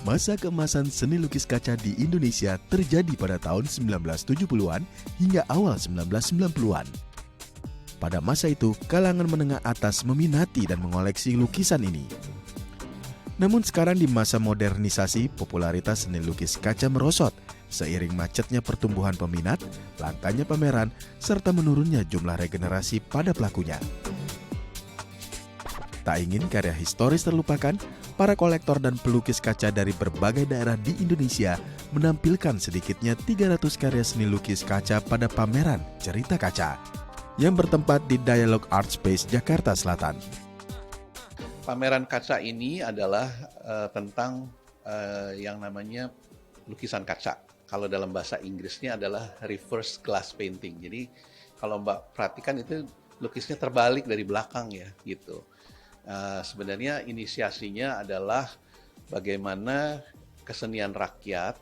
Masa keemasan seni lukis kaca di Indonesia terjadi pada tahun 1970-an hingga awal 1990-an. Pada masa itu, kalangan menengah atas meminati dan mengoleksi lukisan ini. Namun sekarang di masa modernisasi, popularitas seni lukis kaca merosot seiring macetnya pertumbuhan peminat, langkanya pameran, serta menurunnya jumlah regenerasi pada pelakunya. Tak ingin karya historis terlupakan, para kolektor dan pelukis kaca dari berbagai daerah di Indonesia menampilkan sedikitnya 300 karya seni lukis kaca pada pameran Cerita Kaca yang bertempat di Dialog Art Space, Jakarta Selatan. Pameran kaca ini adalah tentang yang namanya lukisan kaca. Kalau dalam bahasa Inggrisnya adalah reverse glass painting. Jadi kalau Mbak perhatikan itu lukisnya terbalik dari belakang ya gitu. Sebenarnya inisiasinya adalah bagaimana kesenian rakyat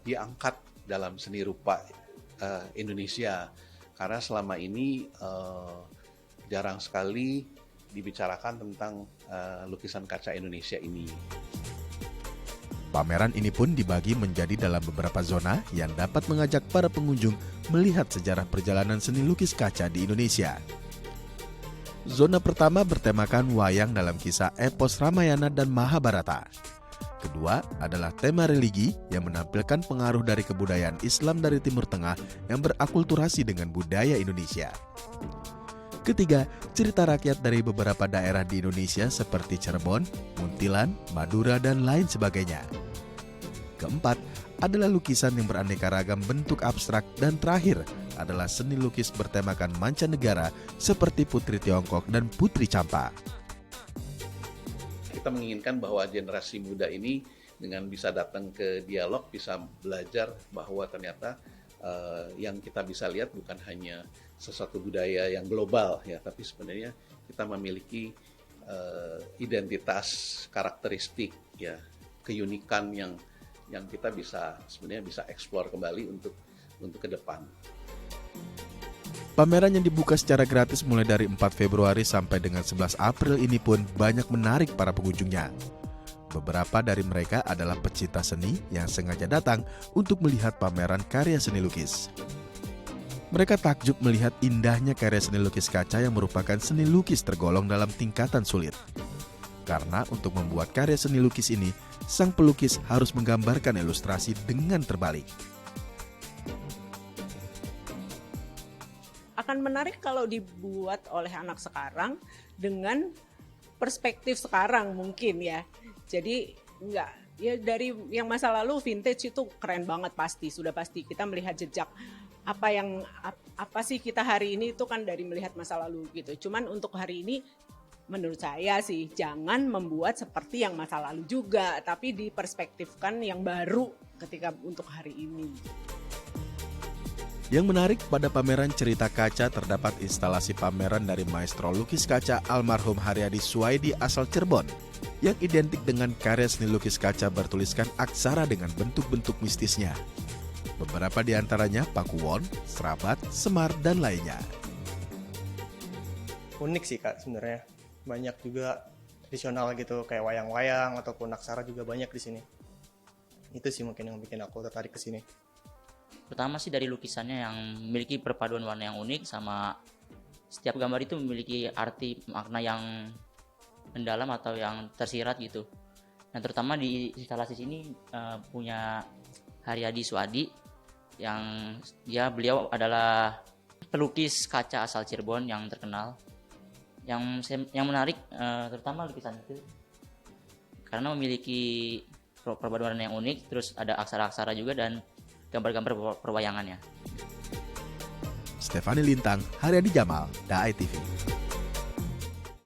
diangkat dalam seni rupa Indonesia. Karena selama ini jarang sekali dibicarakan tentang lukisan kaca Indonesia ini. Pameran ini pun dibagi menjadi dalam beberapa zona yang dapat mengajak para pengunjung melihat sejarah perjalanan seni lukis kaca di Indonesia. Zona pertama bertemakan wayang dalam kisah epos Ramayana dan Mahabharata. Kedua adalah tema religi yang menampilkan pengaruh dari kebudayaan Islam dari Timur Tengah yang berakulturasi dengan budaya Indonesia. Ketiga, cerita rakyat dari beberapa daerah di Indonesia seperti Cirebon, Muntilan, Madura, dan lain sebagainya. Keempat, adalah lukisan yang beraneka ragam bentuk abstrak, dan terakhir adalah seni lukis bertemakan mancanegara seperti Putri Tiongkok dan Putri Champa. Kita menginginkan bahwa generasi muda ini dengan bisa datang ke dialog, bisa belajar bahwa ternyata yang kita bisa lihat bukan hanya sesuatu budaya yang global ya, tapi sebenarnya kita memiliki identitas, karakteristik ya, keunikan yang kita sebenarnya bisa eksplor kembali untuk ke depan. Pameran yang dibuka secara gratis mulai dari 4 Februari sampai dengan 11 April ini pun banyak menarik para pengunjungnya. Beberapa dari mereka adalah pecinta seni yang sengaja datang untuk melihat pameran karya seni lukis. Mereka takjub melihat indahnya karya seni lukis kaca yang merupakan seni lukis tergolong dalam tingkatan sulit. Karena untuk membuat karya seni lukis ini, sang pelukis harus menggambarkan ilustrasi dengan terbalik. Akan menarik kalau dibuat oleh anak sekarang dengan perspektif sekarang mungkin ya. Jadi enggak ya, dari yang masa lalu vintage itu keren banget pasti, sudah pasti kita melihat jejak apa sih kita hari ini itu kan dari melihat masa lalu gitu. Cuman untuk hari ini menurut saya sih jangan membuat seperti yang masa lalu juga, tapi diperspektifkan yang baru ketika untuk hari ini. Yang menarik pada pameran Cerita Kaca terdapat instalasi pameran dari maestro lukis kaca almarhum Haryadi Suwaidi asal Cirebon yang identik dengan karya seni lukis kaca bertuliskan aksara dengan bentuk-bentuk mistisnya. Beberapa di antaranya Pakuwon, Serabat, Semar, dan lainnya. Unik sih Kak sebenarnya. Banyak juga tradisional gitu kayak wayang-wayang ataupun aksara juga banyak di sini. Itu sih mungkin yang bikin aku tertarik ke sini. Pertama sih dari lukisannya yang memiliki perpaduan warna yang unik, sama setiap gambar itu memiliki arti makna yang mendalam atau yang tersirat gitu. Dan terutama di instalasi sini punya Haryadi Suwadi yang beliau adalah pelukis kaca asal Cirebon yang terkenal. Yang menarik terutama lukisan itu karena memiliki perpaduan warna yang unik, terus ada aksara-aksara juga dan gambar-gambar perwayangannya. Stefani Lintang, Haryadi Jamal, DAI TV.